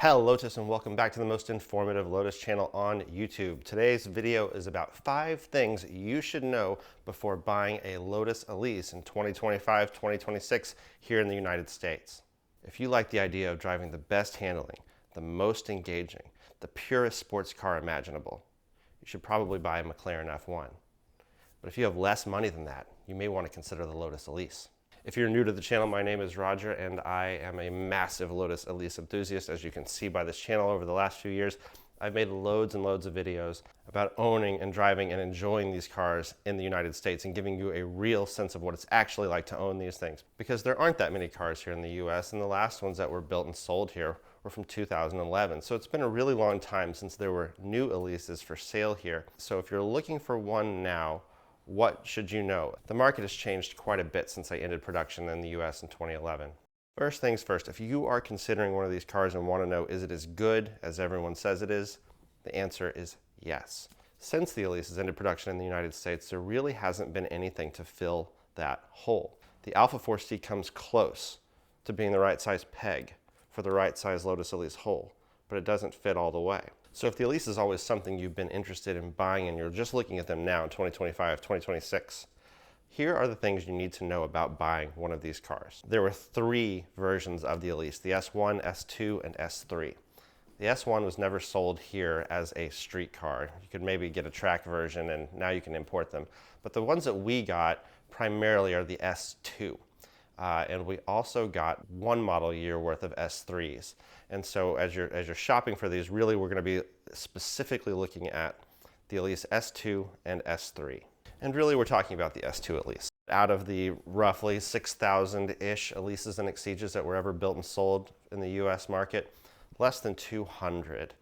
Hello Lotus, and welcome back to the most informative Lotus channel on YouTube. Today's video is about 5 things you should know before buying a Lotus Elise in 2025-2026 here in the United States. If you like the idea of driving the best handling, the most engaging, the purest sports car imaginable, you should probably buy a McLaren F1. But if you have less money than that, you may want to consider the Lotus Elise. If you're new to the channel, my name is Roger and I am a massive Lotus Elise enthusiast. As you can see by this channel over the last few years, I've made loads and loads of videos about owning and driving and enjoying these cars in the United States and giving you a real sense of what it's actually like to own these things. Because there aren't that many cars here in the US, and the last ones that were built and sold here were from 2011. So it's been a really long time since there were new Elises for sale here. So if you're looking for one now, what should you know? The market has changed quite a bit since I ended production in the US in 2011. First things first, if you are considering one of these cars and want to know, is it as good as everyone says it is? The answer is yes. Since the Elise has ended production in the United States, there really hasn't been anything to fill that hole. The Alpha 4C comes close to being the right size peg for the right size Lotus Elise hole, but it doesn't fit all the way. So if the Elise is always something you've been interested in buying and you're just looking at them now in 2025, 2026, here are the things you need to know about buying one of these cars. There were 3 versions of the Elise, the S1, S2, and S3. The S1 was never sold here as a street car. You could maybe get a track version and now you can import them. But the ones that we got primarily are the S2. And we also got 1 model year worth of S3s. And so as you're shopping for these, really we're going to be specifically looking at the Elise S2 and S3. And really we're talking about the S2 Elise. Out of the roughly 6,000-ish Elises and Exiges that were ever built and sold in the US market, less than 200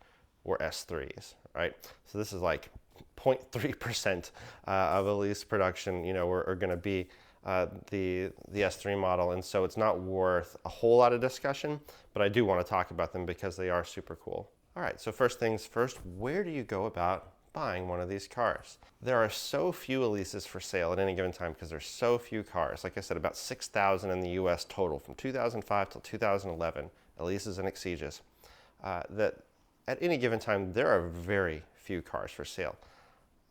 were S3s, right? So this is like 0.3% of Elise production, are going to be the S3 model, and so it's not worth a whole lot of discussion, but I do want to talk about them because they are super cool. All right, so first things first, where do you go about buying one of these cars? There are so few Elises for sale at any given time because there's so few cars. Like I said, about 6,000 in the US total from 2005 till 2011, Elises and Exiges, that at any given time there are very few cars for sale.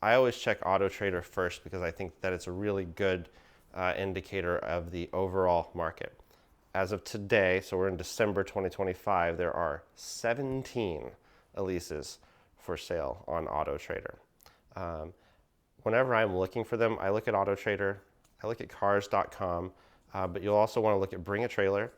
I always check Auto Trader first because I think that it's a really good indicator of the overall market. As of today, so we're in December 2025, there are 17 Elises for sale on Auto Trader. Whenever I'm looking for them, I look at Auto Trader, I look at cars.com, but you'll also want to look at Bring a Trailer,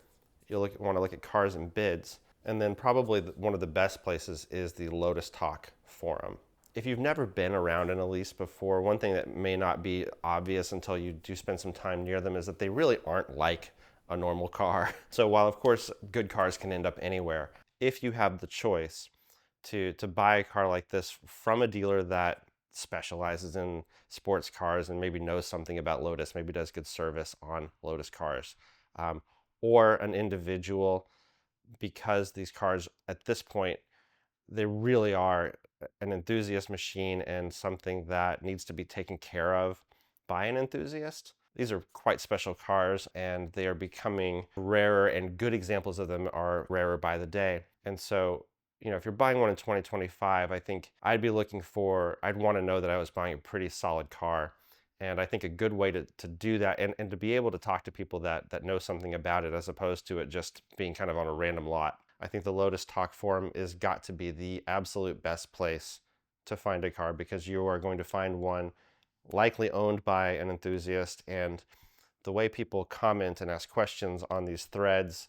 want to look at Cars and Bids, and then probably one of the best places is the LotusTalk forum. If you've never been around an Elise before, one thing that may not be obvious until you do spend some time near them is that they really aren't like a normal car. So while of course good cars can end up anywhere, if you have the choice to buy a car like this from a dealer that specializes in sports cars and maybe knows something about Lotus, maybe does good service on Lotus cars, or an individual, because these cars at this point, they really are an enthusiast machine and something that needs to be taken care of by an enthusiast. These are quite special cars and they are becoming rarer, and good examples of them are rarer by the day. And so, if you're buying one in 2025, I think I'd want to know that I was buying a pretty solid car. And I think a good way to do that and to be able to talk to people that know something about it as opposed to it just being kind of on a random lot. I think the LotusTalk forum is got to be the absolute best place to find a car because you are going to find one likely owned by an enthusiast, and the way people comment and ask questions on these threads,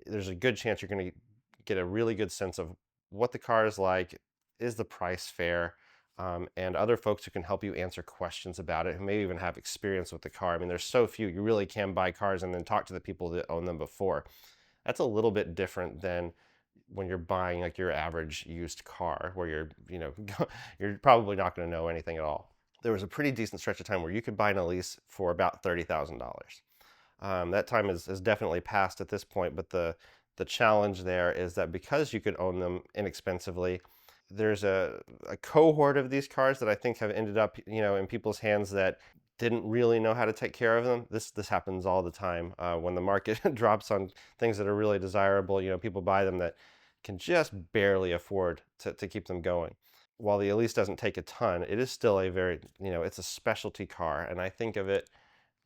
there's a good chance you're going to get a really good sense of what the car is like, is the price fair, and other folks who can help you answer questions about it, who may even have experience with the car. I mean, there's so few. You really can buy cars and then talk to the people that own them before. That's a little bit different than when you're buying like your average used car where you're probably not going to know anything at all. There was a pretty decent stretch of time where you could buy an Elise for about $30,000. That time is definitely passed at this point, but the challenge there is that because you could own them inexpensively, there's a cohort of these cars that I think have ended up in people's hands that didn't really know how to take care of them. This happens all the time when the market drops on things that are really desirable. People buy them that can just barely afford to keep them going. While the Elise doesn't take a ton, it is still a very, it's a specialty car. And I think of it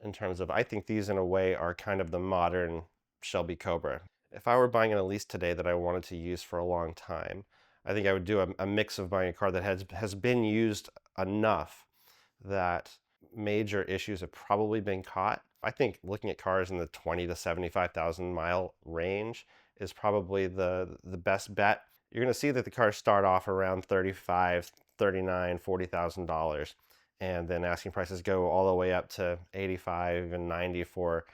in terms of, I think these in a way are kind of the modern Shelby Cobra. If I were buying an Elise today that I wanted to use for a long time, I think I would do a mix of buying a car that has been used enough that major issues have probably been caught. I think looking at cars in the 20 to 75,000 mile range is probably the best bet. You're going to see that the cars start off around 35, 39, $40,000, and then asking prices go all the way up to 85 and 90 for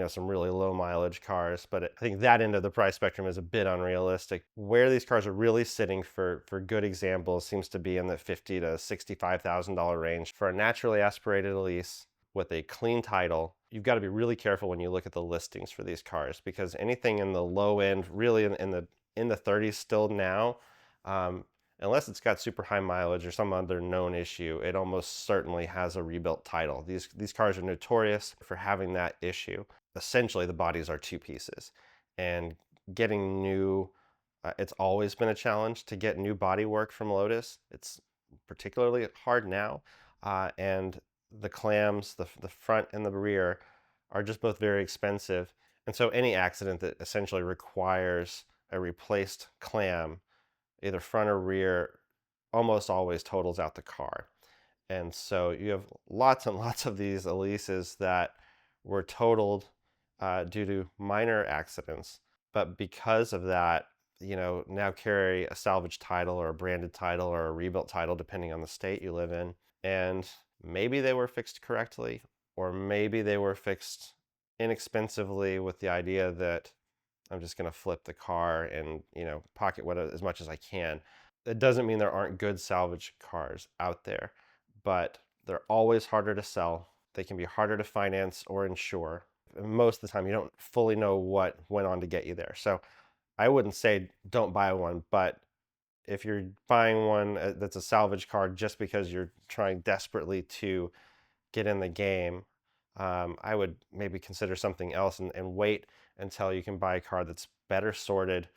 some really low mileage cars. But I think that end of the price spectrum is a bit unrealistic. Where these cars are really sitting for good examples seems to be in the $50,000 to $65,000 range. For a naturally aspirated Elise with a clean title, you've got to be really careful when you look at the listings for these cars, because anything in the low end, really in the 30s still now, unless it's got super high mileage or some other known issue, it almost certainly has a rebuilt title. These cars are notorious for having that issue. Essentially, the bodies are two pieces, and getting new, it's always been a challenge to get new bodywork from Lotus. It's particularly hard now, and the clams, the front and the rear, are just both very expensive. And so any accident that essentially requires a replaced clam, either front or rear, almost always totals out the car. And so you have lots and lots of these Elises that were totaled due to minor accidents. But because of that, now carry a salvage title or a branded title or a rebuilt title, depending on the state you live in. And maybe they were fixed correctly, or maybe they were fixed inexpensively with the idea that I'm just going to flip the car and, pocket as much as I can. It doesn't mean there aren't good salvage cars out there, but they're always harder to sell. They can be harder to finance or insure. Most of the time, you don't fully know what went on to get you there. So I wouldn't say don't buy one, but if you're buying one that's a salvage car just because you're trying desperately to get in the game, I would maybe consider something else and wait until you can buy a car that's better sorted,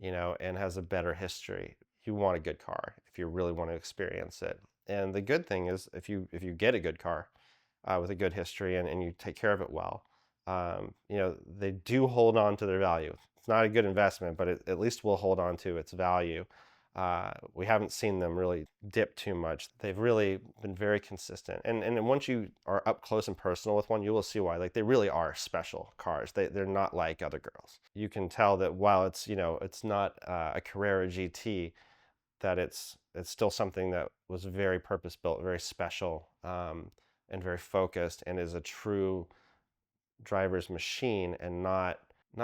and has a better history. You want a good car if you really want to experience it. And the good thing is, if you get a good car with a good history and you take care of it well, they do hold on to their value. It's not a good investment, but it at least will hold on to its value. We haven't seen them really dip too much. They've really been very consistent. And once you are up close and personal with one, you will see why. Like, they really are special cars. They're not like other girls. You can tell that while it's, it's not a Carrera GT, that it's still something that was very purpose-built, very special, and very focused, and is a true driver's machine, and not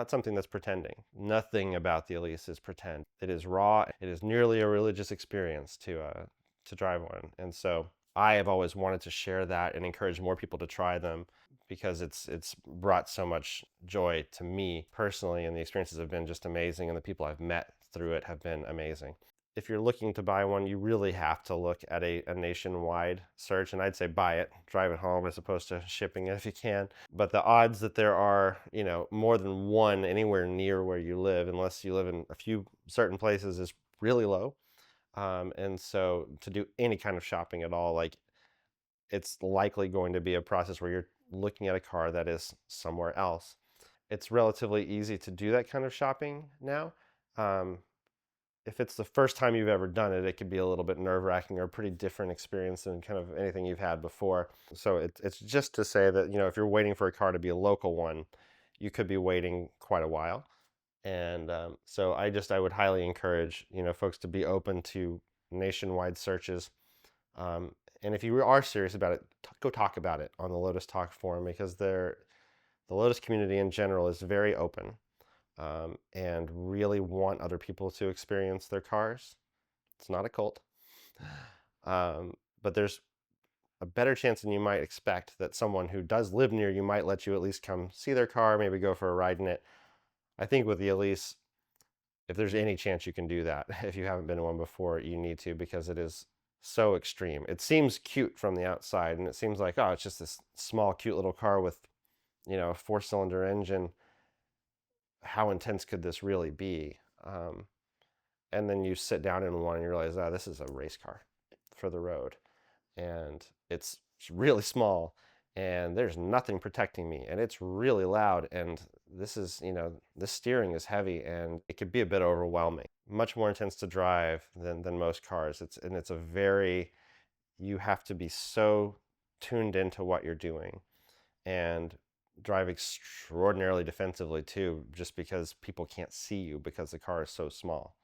something that's pretending. Nothing about the Elise is pretend. It is raw. It is nearly a religious experience to drive one. And so I have always wanted to share that and encourage more people to try them, because it's brought so much joy to me personally, and the experiences have been just amazing, and the people I've met through it have been amazing. If you're looking to buy one, you really have to look at a nationwide search, and I'd say buy it, drive it home, as opposed to shipping it if you can. But the odds that there are, more than one anywhere near where you live, unless you live in a few certain places, is really low. And so to do any kind of shopping at all, it's likely going to be a process where you're looking at a car that is somewhere else. It's relatively easy to do that kind of shopping now. If it's the first time you've ever done it, it could be a little bit nerve-wracking or a pretty different experience than kind of anything you've had before. So it's just to say that, if you're waiting for a car to be a local one, you could be waiting quite a while. And so I would highly encourage, folks to be open to nationwide searches. And if you are serious about it, go talk about it on the LotusTalk forum, because the Lotus community in general is very open. And really want other people to experience their cars. It's not a cult. But there's a better chance than you might expect that someone who does live near you might let you at least come see their car, maybe go for a ride in it. I think with the Elise, if there's any chance you can do that, if you haven't been in one before, you need to, because it is so extreme. It seems cute from the outside, and it seems like, oh, it's just this small, cute little car with, a 4-cylinder engine. How intense could this really be? and then you sit down in one and you realize, oh, this is a race car for the road, and it's really small, and there's nothing protecting me, and it's really loud, and this is, this steering is heavy, and it could be a bit overwhelming. Much more intense to drive than most cars. It's a very, you have to be so tuned into what you're doing and drive extraordinarily defensively too, just because people can't see you because the car is so small.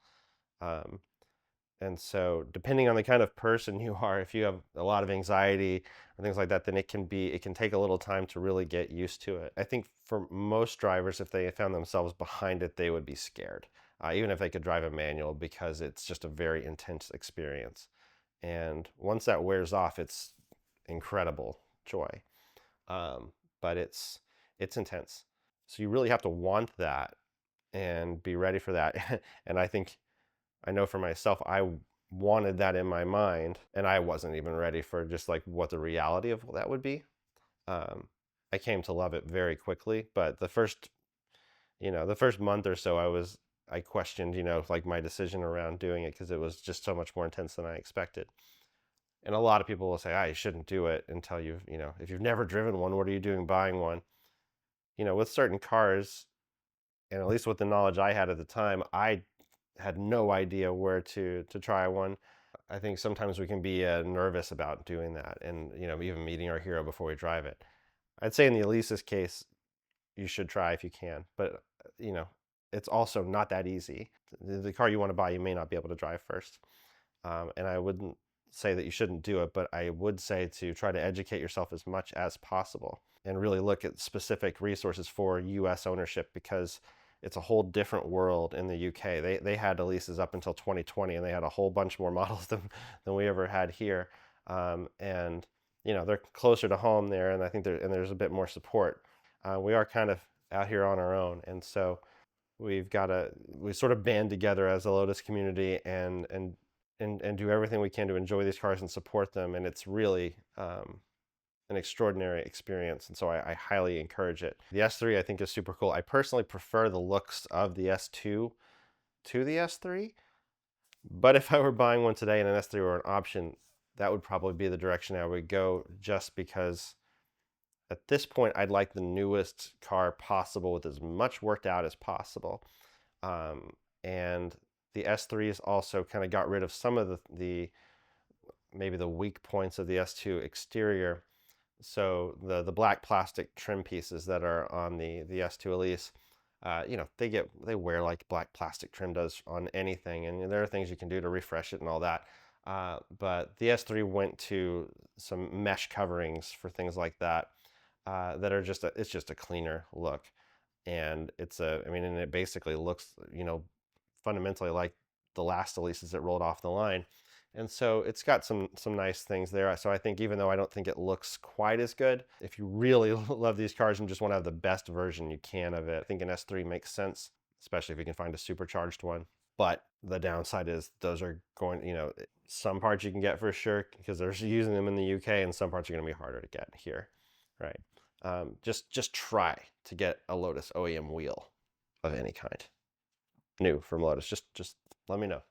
Um, and so depending on the kind of person you are, if you have a lot of anxiety or things like that, then it can take a little time to really get used to it. I think for most drivers, if they found themselves behind it, they would be scared, even if they could drive a manual, because it's just a very intense experience. And once that wears off, it's incredible joy. But it's intense. So you really have to want that and be ready for that. And I know for myself, I wanted that in my mind, and I wasn't even ready for just like what the reality of that would be. Um, I came to love it very quickly, but the first month or so, I questioned, like my decision around doing it, because it was just so much more intense than I expected. And a lot of people will say, you shouldn't do it until if you've never driven one, what are you doing buying one? With certain cars, and at least with the knowledge I had at the time, I had no idea where to try one. I think sometimes we can be nervous about doing that, and even meeting our hero before we drive it. I'd say in the Elise's case, you should try if you can, but it's also not that easy. The car you want to buy, you may not be able to drive first, and I wouldn't say that you shouldn't do it, but I would say to try to educate yourself as much as possible and really look at specific resources for US ownership, because it's a whole different world in the UK. They had Elises up until 2020, and they had a whole bunch more models than we ever had here. And they're closer to home there, and I think there's a bit more support. We are kind of out here on our own, and so we sort of band together as a Lotus community and do everything we can to enjoy these cars and support them. And it's really an extraordinary experience, and so I highly encourage it. The S3 I think is super cool. I personally prefer the looks of the S2 to the S3, but if I were buying one today and an S3 were an option, that would probably be the direction I would go, just because at this point I'd like the newest car possible with as much worked out as possible. And the S3s also kind of got rid of some of the maybe the weak points of the S2 exterior. So the black plastic trim pieces that are on the S2 Elise, they wear like black plastic trim does on anything, and there are things you can do to refresh it and all that. But the S3 went to some mesh coverings for things like that, that are it's just a cleaner look, and and it basically looks, fundamentally like the last Elises that rolled off the line. And so it's got some nice things there. So I think even though I don't think it looks quite as good, if you really love these cars and just want to have the best version you can of it, I think an S3 makes sense, especially if you can find a supercharged one. But the downside is those are going, some parts you can get for sure because they're using them in the UK, and some parts are going to be harder to get here, right? Just try to get a Lotus OEM wheel of any kind, new from Lotus. Just let me know.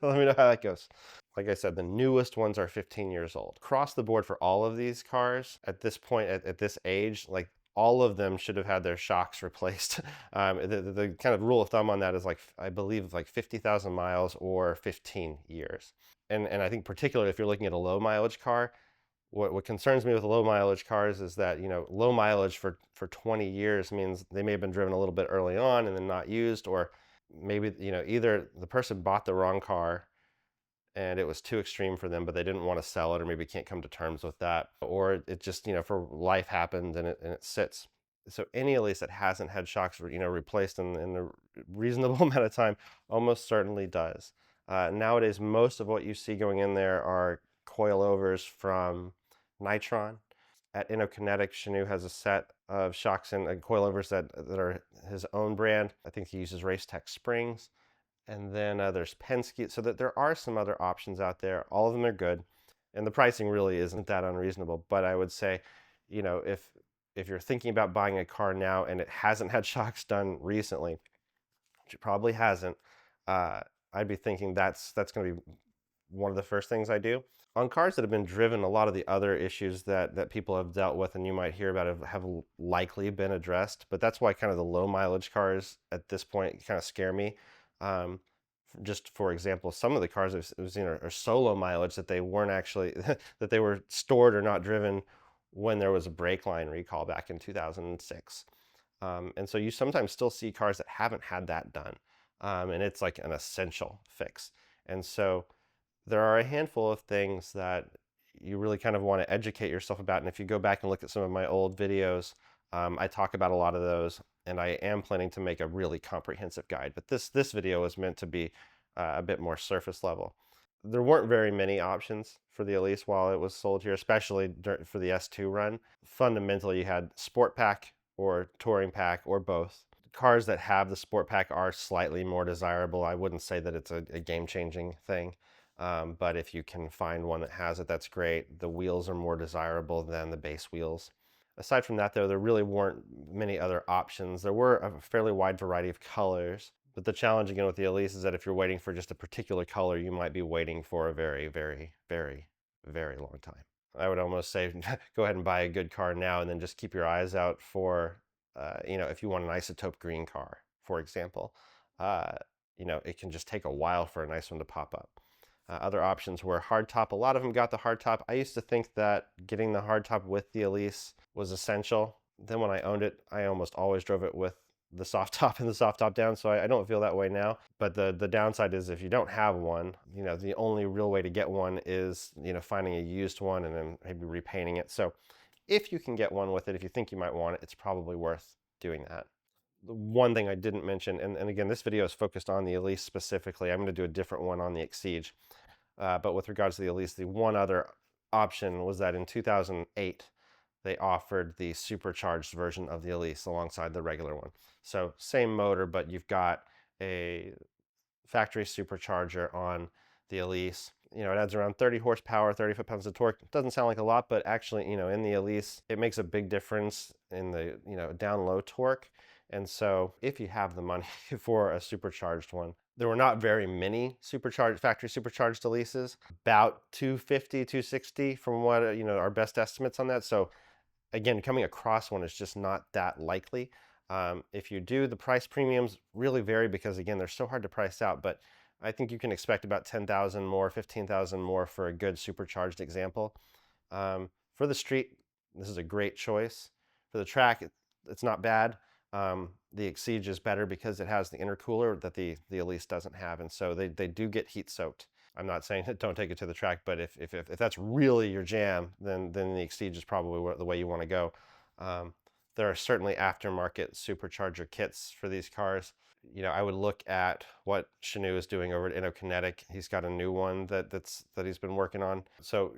Let me know how that goes. Like I said, the newest ones are 15 years old. Across the board for all of these cars at this point, at this age, like all of them should have had their shocks replaced. The kind of rule of thumb on that is I believe 50,000 miles or 15 years. And I think particularly if you're looking at a low mileage car, what concerns me with low mileage cars is that, low mileage for 20 years means they may have been driven a little bit early on and then not used, or maybe, either the person bought the wrong car and it was too extreme for them, but they didn't want to sell it, or maybe can't come to terms with that, or it just, for life happened and it sits. So any Elise that hasn't had shocks, replaced in a reasonable amount of time almost certainly does. Nowadays, most of what you see going in there are coilovers from Nitron. At Innokinetic, Shanu has a set of shocks and coilovers that are his own brand. I think he uses Racetech springs. And then there's Penske. So that there are some other options out there. All of them are good. And the pricing really isn't that unreasonable. But I would say, if you're thinking about buying a car now and it hasn't had shocks done recently, which it probably hasn't, I'd be thinking that's going to be one of the first things I do. On cars that have been driven, a lot of the other issues that people have dealt with and you might hear about have likely been addressed, but that's why kind of the low mileage cars at this point kind of scare me. Um, just for example, some of the cars I've seen are so low mileage that they weren't actually, that they were stored or not driven when there was a brake line recall back in 2006. And so you sometimes still see cars that haven't had that done. And it's like an essential fix. And so there are a handful of things that you really kind of want to educate yourself about. And if you go back and look at some of my old videos, I talk about a lot of those, and I am planning to make a really comprehensive guide. But this video is meant to be a bit more surface level. There weren't very many options for the Elise while it was sold here, especially for the S2 run. Fundamentally, you had Sport Pack or Touring Pack or both. Cars that have the Sport Pack are slightly more desirable. I wouldn't say that it's a game-changing thing. But if you can find one that has it, that's great. The wheels are more desirable than the base wheels. Aside from that, though, there really weren't many other options. There were a fairly wide variety of colors, but the challenge again with the Elise is that if you're waiting for just a particular color, you might be waiting for a very, very, very, very long time. I would almost say go ahead and buy a good car now and then just keep your eyes out for, if you want an isotope green car, for example, it can just take a while for a nice one to pop up. Other options were hardtop. A lot of them got the hardtop. I used to think that getting the hardtop with the Elise was essential. Then when I owned it, I almost always drove it with the soft top and the soft top down, so I don't feel that way now. But the downside is if you don't have one, the only real way to get one is, finding a used one and then maybe repainting it. So if you can get one with it, if you think you might want it, it's probably worth doing that. The one thing I didn't mention, and again, this video is focused on the Elise specifically. I'm going to do a different one on the Exige. But with regards to the Elise, the one other option was that in 2008, they offered the supercharged version of the Elise alongside the regular one. So same motor, but you've got a factory supercharger on the Elise. It adds around 30 horsepower, 30 foot-pounds of torque. It doesn't sound like a lot, but actually, in the Elise, it makes a big difference in the, down low torque. And so if you have the money for a supercharged one, there were not very many factory supercharged Elises, about 250, 260 from what, our best estimates on that. So again, coming across one is just not that likely. If you do, the price premiums really vary because again, they're so hard to price out, but I think you can expect about 10,000 more, 15,000 more for a good supercharged example. For the street, this is a great choice. For the track, it's not bad. The Exige is better because it has the intercooler that the Elise doesn't have, and so they do get heat soaked. I'm not saying don't take it to the track, but if that's really your jam, then the Exige is probably the way you want to go. There are certainly aftermarket supercharger kits for these cars. I would look at what Shanu is doing over at InnoKinetic. He's got a new one that he's been working on. So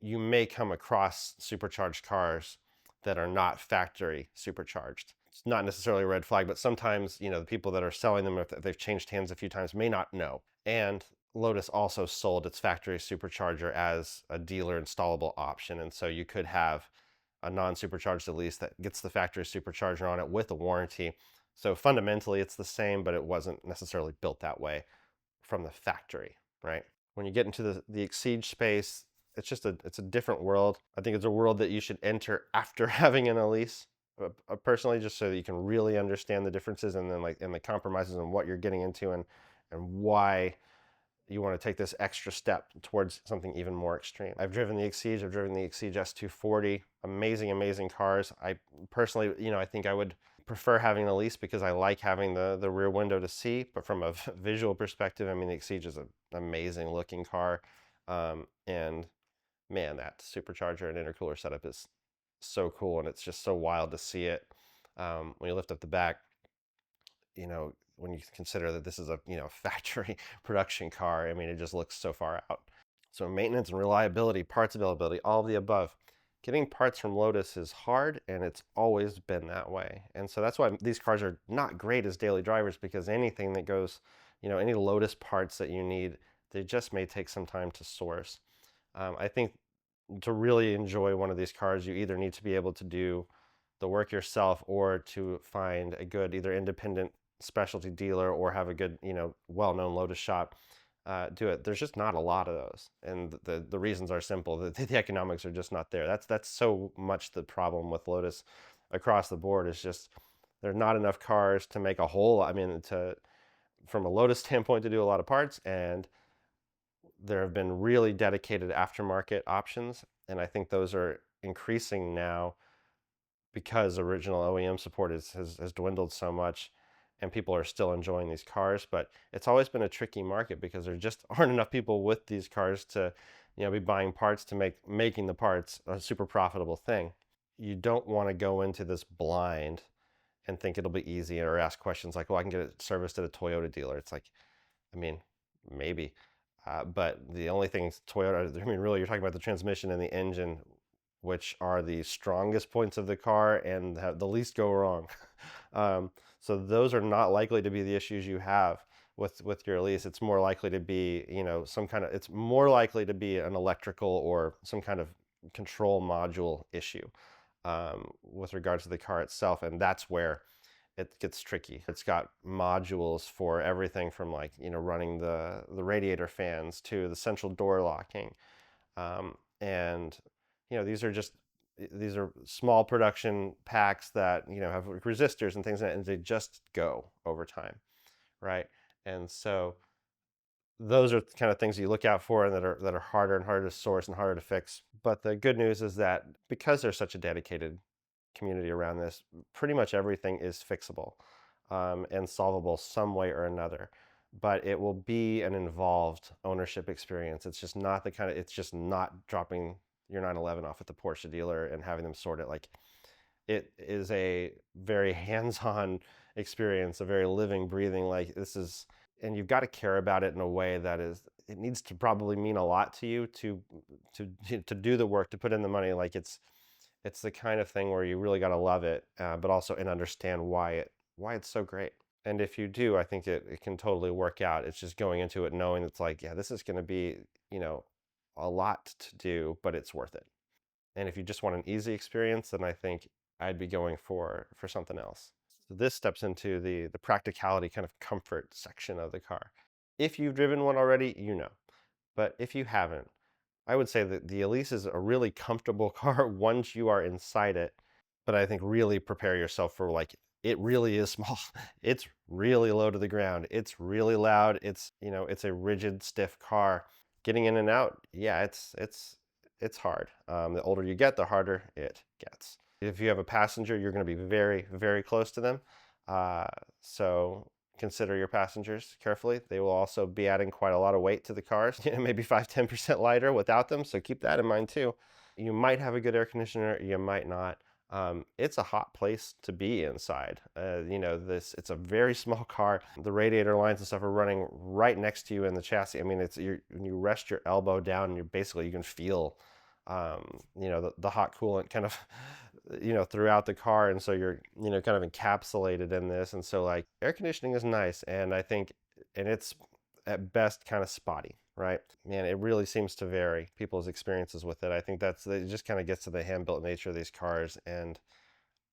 you may come across supercharged cars that are not factory supercharged. It's not necessarily a red flag, but sometimes, the people that are selling them, if they've changed hands a few times, may not know. And Lotus also sold its factory supercharger as a dealer installable option. And so you could have a non-supercharged Elise that gets the factory supercharger on it with a warranty. So fundamentally it's the same, but it wasn't necessarily built that way from the factory, right? When you get into the Exige space, it's a different world. I think it's a world that you should enter after having an Elise, personally, just so that you can really understand the differences and then and the compromises and what you're getting into and why you want to take this extra step towards something even more extreme. I've driven the Exige, I've driven the Exige S240, amazing cars. I personally, I think I would prefer having an Elise because I like having the rear window to see, but from a visual perspective, I mean, the Exige is an amazing looking car. And man, that supercharger and intercooler setup is so cool, and it's just so wild to see it. When you lift up the back, when you consider that this is a factory production car, I mean, it just looks so far out. So maintenance and reliability, parts availability, all of the above. Getting parts from Lotus is hard, and it's always been that way. And so that's why these cars are not great as daily drivers, because anything that goes, any Lotus parts that you need, they just may take some time to source. I think to really enjoy one of these cars, you either need to be able to do the work yourself or to find a good either independent specialty dealer or have a good, well-known Lotus shop do it. There's just not a lot of those, and the reasons are simple. The economics are just not there. That's so much the problem with Lotus across the board, is just there's not enough cars to make a whole. I mean, to from a Lotus standpoint, to do a lot of parts, and there have been really dedicated aftermarket options, and I think those are increasing now because original OEM support has dwindled so much, and people are still enjoying these cars. But it's always been a tricky market because there just aren't enough people with these cars to, be buying parts to making the parts a super profitable thing. You don't want to go into this blind and think it'll be easy, or ask questions like, well, I can get it serviced at a Toyota dealer. It's like, I mean, maybe. But the only things Toyota, I mean, really, you're talking about the transmission and the engine, which are the strongest points of the car and have the least go wrong. So those are not likely to be the issues you have with your Elise. It's more likely to be, it's more likely to be an electrical or some kind of control module issue with regards to the car itself. And that's where it gets tricky. It's got modules for everything from, like, running the radiator fans to the central door locking. And these are small production packs that, have resistors and things, and they just go over time, right? And so those are the kind of things you look out for, and that are harder and harder to source and harder to fix. But the good news is that because there's such a dedicated community around this, pretty much everything is fixable and solvable some way or another. But it will be an involved ownership experience. It's just not it's just not dropping your 911 off at the Porsche dealer and having them sort it. Like, it is a very hands-on experience, a very living, breathing, like, this is, and you've got to care about it in a way that it needs to probably mean a lot to you to do the work, to put in the money. Like, it's the kind of thing where you really got to love it, but also and understand why it's so great. And if you do, I think it can totally work out. It's just going into it knowing it's like, yeah, this is going to be, a lot to do, but it's worth it. And if you just want an easy experience, then I think I'd be going for something else. So this steps into the practicality, kind of comfort section of the car. If you've driven one already, but if you haven't, I would say that the Elise is a really comfortable car once you are inside it. But I think really prepare yourself for, like, it really is small. It's really low to the ground. It's really loud. It's a rigid, stiff car. Getting in and out, yeah, it's hard. The older you get, the harder it gets. If you have a passenger, you're going to be very, very close to them. So consider your passengers carefully. They will also be adding quite a lot of weight to the cars, maybe 5–10% lighter without them. So keep that in mind too. You might have a good air conditioner, you might not. It's a hot place to be inside. It's a very small car. The radiator lines and stuff are running right next to you in the chassis. I mean, when you rest your elbow down, and you can feel, the hot coolant kind of, throughout the car. And so you're, kind of encapsulated in this. And so, like, air conditioning is nice. And I think, and it's at best kind of spotty, right? Man, it really seems to vary people's experiences with it. I think it just kind of gets to the hand-built nature of these cars, and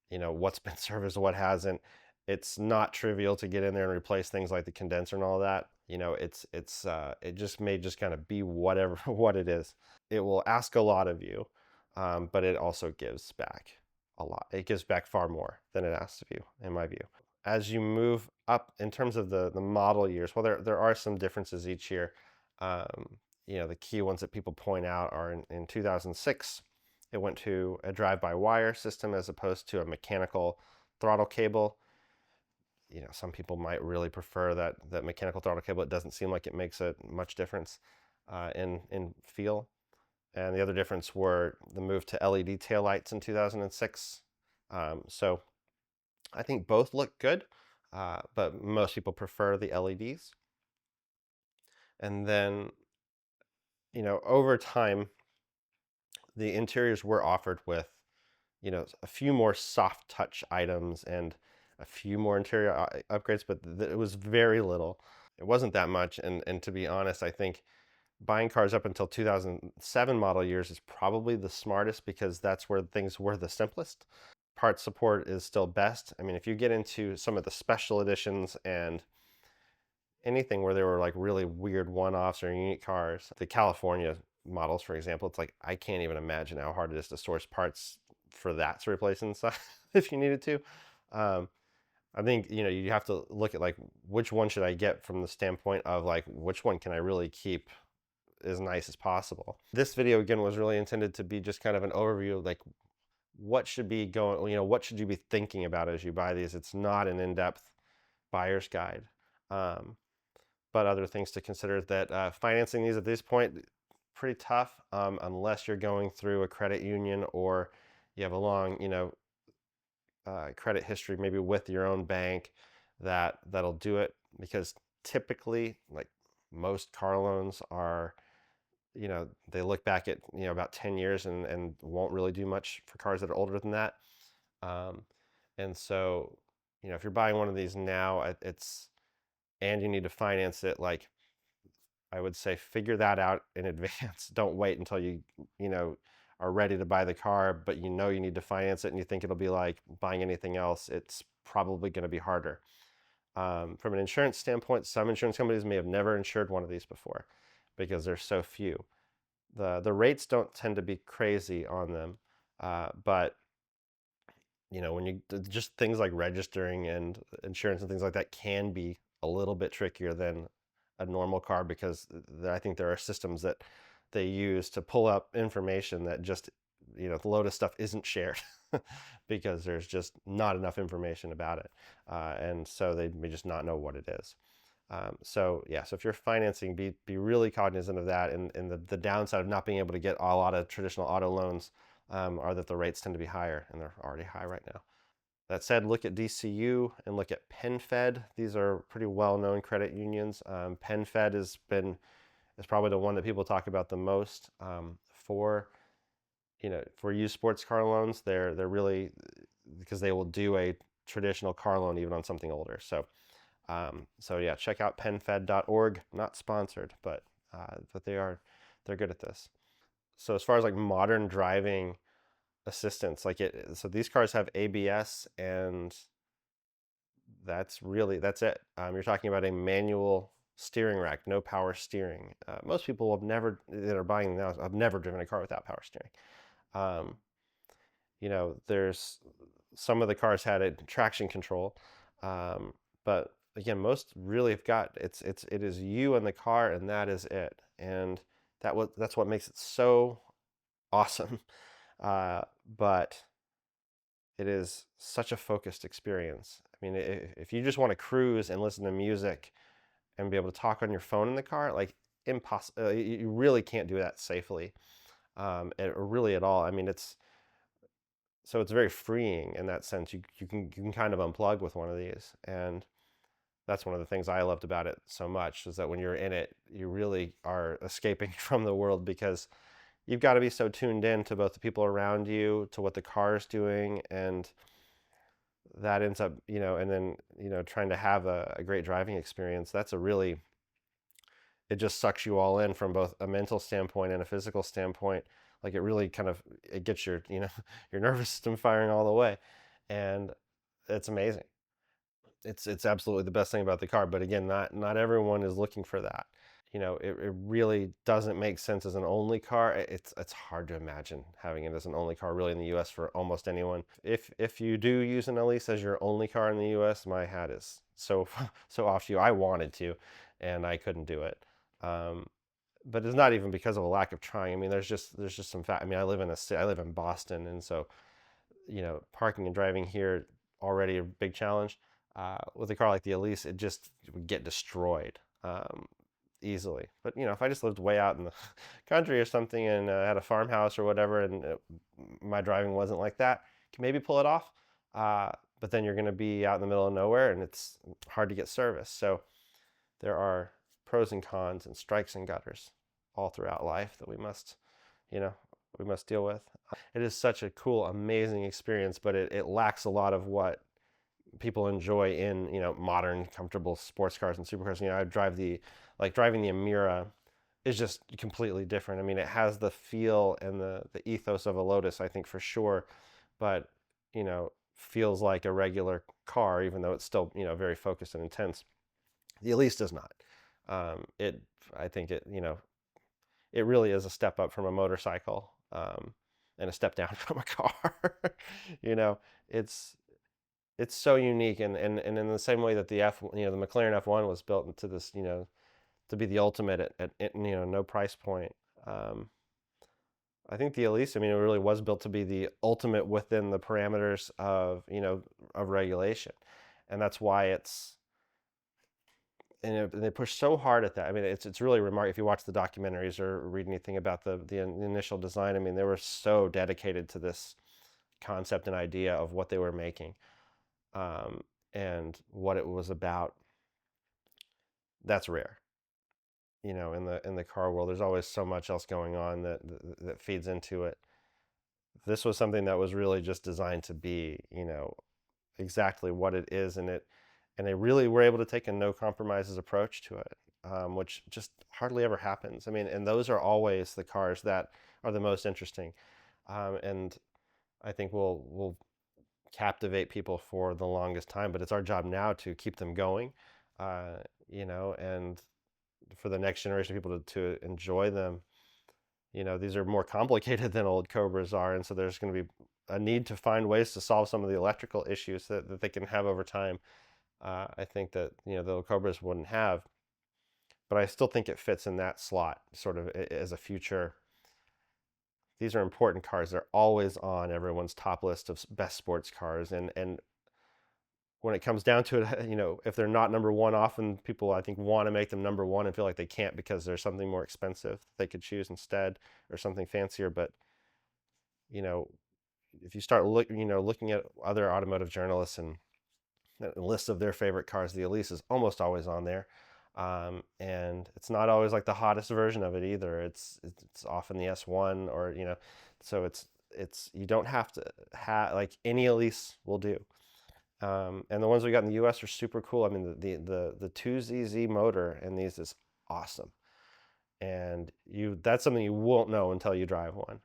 what's been serviced, what hasn't. It's not trivial to get in there and replace things like the condenser and all that. It just may just kind of be whatever what it is. It will ask a lot of you, but it also gives back a lot. It gives back far more than it asks of you, in my view. As you move up in terms of the model years, well, there are some differences each year. The key ones that people point out are in 2006, it went to a drive-by-wire system as opposed to a mechanical throttle cable. Some people might really prefer that mechanical throttle cable. It doesn't seem like it makes a much difference in feel. And the other difference were the move to LED taillights in 2006. So I think both look good, but most people prefer the LEDs. And then, over time, the interiors were offered with, a few more soft touch items and a few more interior upgrades, but it was very little. It wasn't that much. And to be honest, I think buying cars up until 2007 model years is probably the smartest, because that's where things were the simplest. parts support is still best. I mean, if you get into some of the special editions and anything where there were like really weird one-offs or unique cars, the California models, for example, it's like I can't even imagine how hard it is to source parts for that to replace inside if you needed to. Um, I think, you know, you have to look at like which one should I get from the standpoint of like which one can I really keep as nice as possible. This video again was really intended to be just kind of an overview of like what should be going, you know, what should you be thinking about as you buy these. It's not an in-depth buyer's guide. But other things to consider is that financing these at this point, pretty tough unless you're going through a credit union or you have a long, you know, credit history maybe with your own bank that'll do it, because typically like most car loans are, you know, they look back at, you know, about 10 years and won't really do much for cars that are older than that. And so, you know, if you're buying one of these now, and you need to finance it, like I would say figure that out in advance. Don't wait until you know, are ready to buy the car, but you know you need to finance it and you think it'll be like buying anything else. It's probably going to be harder. From an insurance standpoint, some insurance companies may have never insured one of these before because there's so few. The rates don't tend to be crazy on them, but you know, when you just things like registering and insurance and things like that can be a little bit trickier than a normal car, because I think there are systems that they use to pull up information that just, you know, the Lotus stuff isn't shared because there's just not enough information about it. And so they may just not know what it is. So yeah, so if you're financing, be really cognizant of that. And the downside of not being able to get a lot of traditional auto loans are that the rates tend to be higher, and they're already high right now. That said, look at DCU and look at PenFed. These are pretty well-known credit unions. PenFed is probably the one that people talk about the most for, you know, for used sports car loans. They're really, because they will do a traditional car loan even on something older. So so yeah, check out penfed.org. Not sponsored, but they're good at this. So as far as like modern driving assistance, so these cars have ABS, and that's it. You're talking about a manual steering rack, no power steering. Most people that are buying now have never driven a car without power steering. You know, there's some of the cars had a traction control, but again, most really have got it is you and the car, and that is it. And that's what makes it so awesome. But it is such a focused experience. I mean, if you just want to cruise and listen to music and be able to talk on your phone in the car, like impossible. You really can't do that safely, or really at all. I mean, it's very freeing in that sense. You can kind of unplug with one of these, and that's one of the things I loved about it so much, is that when you're in it, you really are escaping from the world, because you've got to be so tuned in to both the people around you, to what the car is doing, and that ends up, you know, and then, you know, trying to have a great driving experience. It just sucks you all in from both a mental standpoint and a physical standpoint. Like it gets your, you know, your nervous system firing all the way, and it's amazing. It's absolutely the best thing about the car. But again, not everyone is looking for that. You know, it really doesn't make sense as an only car. It's hard to imagine having it as an only car really in the US for almost anyone. If you do use an Elise as your only car in the US, my hat is so off to you. I wanted to, and I couldn't do it. But it's not even because of a lack of trying. I mean, there's just some fact. I mean, I live in Boston, and so, you know, parking and driving here already a big challenge. With a car like the Elise, it just would get destroyed easily. But you know, if I just lived way out in the country or something, and had a farmhouse or whatever, and my driving wasn't like that, you can maybe pull it off. But then you're going to be out in the middle of nowhere, and it's hard to get service. So there are pros and cons and strikes and gutters all throughout life that we must deal with. It is such a cool, amazing experience, but it lacks a lot of what people enjoy in, you know, modern, comfortable sports cars and supercars. You know, driving the Emira is just completely different. I mean, it has the feel and the ethos of a Lotus, I think, for sure, but feels like a regular car, even though it's still, very focused and intense. The Elise does not. It, I think it really is a step up from a motorcycle, and a step down from a car. you know, it's it's so unique, and in the same way that the McLaren F1 was built into this, to be the ultimate at no price point. Um, I think the Elise, I mean, it really was built to be the ultimate within the parameters of regulation, and that's why and they push so hard at that. I mean, it's really remarkable if you watch the documentaries or read anything about the initial design. I mean, they were so dedicated to this concept and idea of what they were making, um, and what it was about. That's rare, in the car world. There's always so much else going on that feeds into it. This was something that was really just designed to be, exactly what it is, and they really were able to take a no compromises approach to it, which just hardly ever happens. I mean, and those are always the cars that are the most interesting, and I think will captivate people for the longest time. But it's our job now to keep them going, and for the next generation of people to enjoy them. These are more complicated than old Cobras are, and so there's going to be a need to find ways to solve some of the electrical issues that they can have over time. I think that the old Cobras wouldn't have, but I still think it fits in that slot, sort of as a future. These are important cars. They're always on everyone's top list of best sports cars, and when it comes down to it, if they're not number one, often people, I think, want to make them number one and feel like they can't because there's something more expensive that they could choose instead, or something fancier. But you know, if you start looking at other automotive journalists and a list of their favorite cars, the Elise is almost always on there, and it's not always like the hottest version of it either. It's often the S1, or so it's you don't have to have, like, any Elise will do. And the ones we got in the U.S. are super cool. I mean, the 2ZZ motor in these is awesome, and that's something you won't know until you drive one.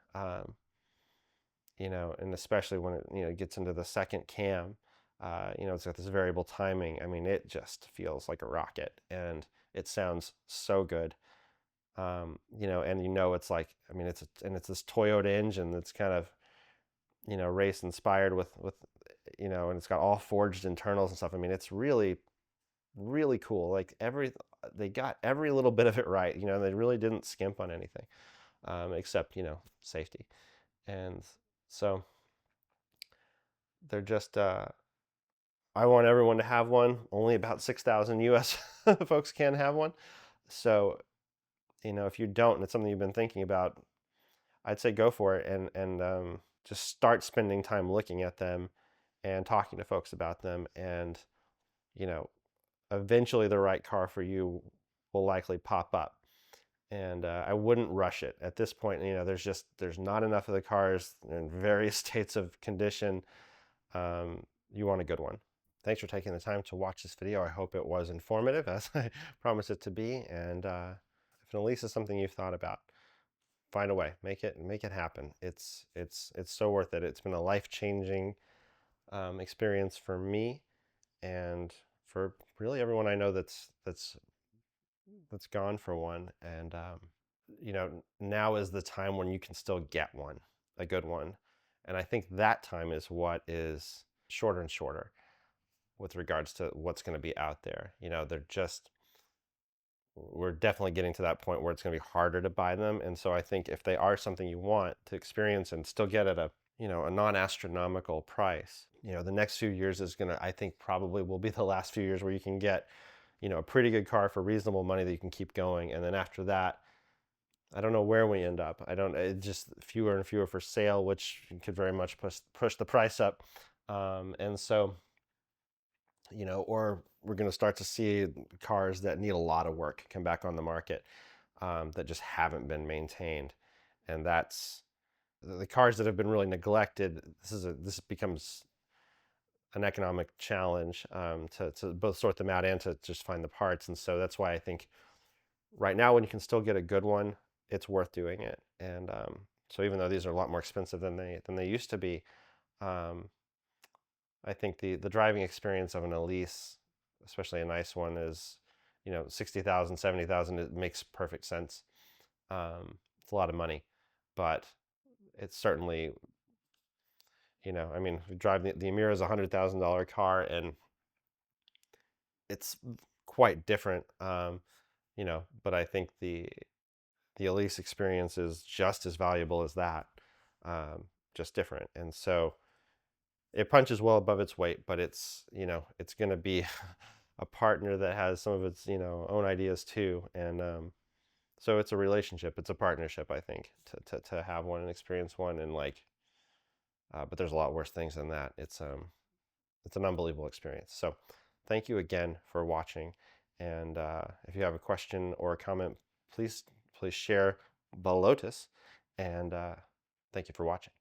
And especially when it gets into the second cam, it's got this variable timing. I mean, it just feels like a rocket, and it sounds so good. And it's like, I mean, it's this Toyota engine that's kind of race inspired with and it's got all forged internals and stuff. I mean, it's really, really cool. Like, they got every little bit of it right. They really didn't skimp on anything, except safety. And so they're just I want everyone to have one. Only about 6,000 US folks can have one. So if you don't and it's something you've been thinking about, I'd say go for it, and just start spending time looking at them and talking to folks about them, and eventually the right car for you will likely pop up. And I wouldn't rush it at this point. There's not enough of the cars in various states of condition. You want a good one. Thanks for taking the time to watch this video. I hope it was informative, as I promised it to be. And if an Elise is something you've thought about, find a way, make it happen. It's so worth it. It's been a life-changing experience for me, and for really everyone I know that's gone for one. And now is the time when you can still get one, a good one. And I think that time is what is shorter and shorter with regards to what's going to be out there. We're definitely getting to that point where it's going to be harder to buy them. And so I think if they are something you want to experience and still get at a non-astronomical price, the next few years is going to, I think, probably will be the last few years where you can get a pretty good car for reasonable money that you can keep going. And then after that, I don't know where we end up. Just fewer and fewer for sale, which could very much push the price up. And so, or we're going to start to see cars that need a lot of work come back on the market, that just haven't been maintained. And that's the cars that have been really neglected. This becomes an economic challenge, to both sort them out and to just find the parts. And so that's why I think right now, when you can still get a good one, it's worth doing it. And so even though these are a lot more expensive than they used to be, I think the driving experience of an Elise, especially a nice one, is, you know, 60,000, 70,000. It makes perfect sense. It's a lot of money, but it's certainly, you know, I mean, drive the Emira is $100,000 car, and it's quite different, you know. But I think the Elise experience is just as valuable as that, just different. And so it punches well above its weight, but it's, you know, it's going to be a partner that has some of its, you know, own ideas too. And so it's a relationship, it's a partnership, I think, to have one and experience one. And like, but there's a lot worse things than that. It's an unbelievable experience. So thank you again for watching. And if you have a question or a comment, please share the Lotus. And thank you for watching.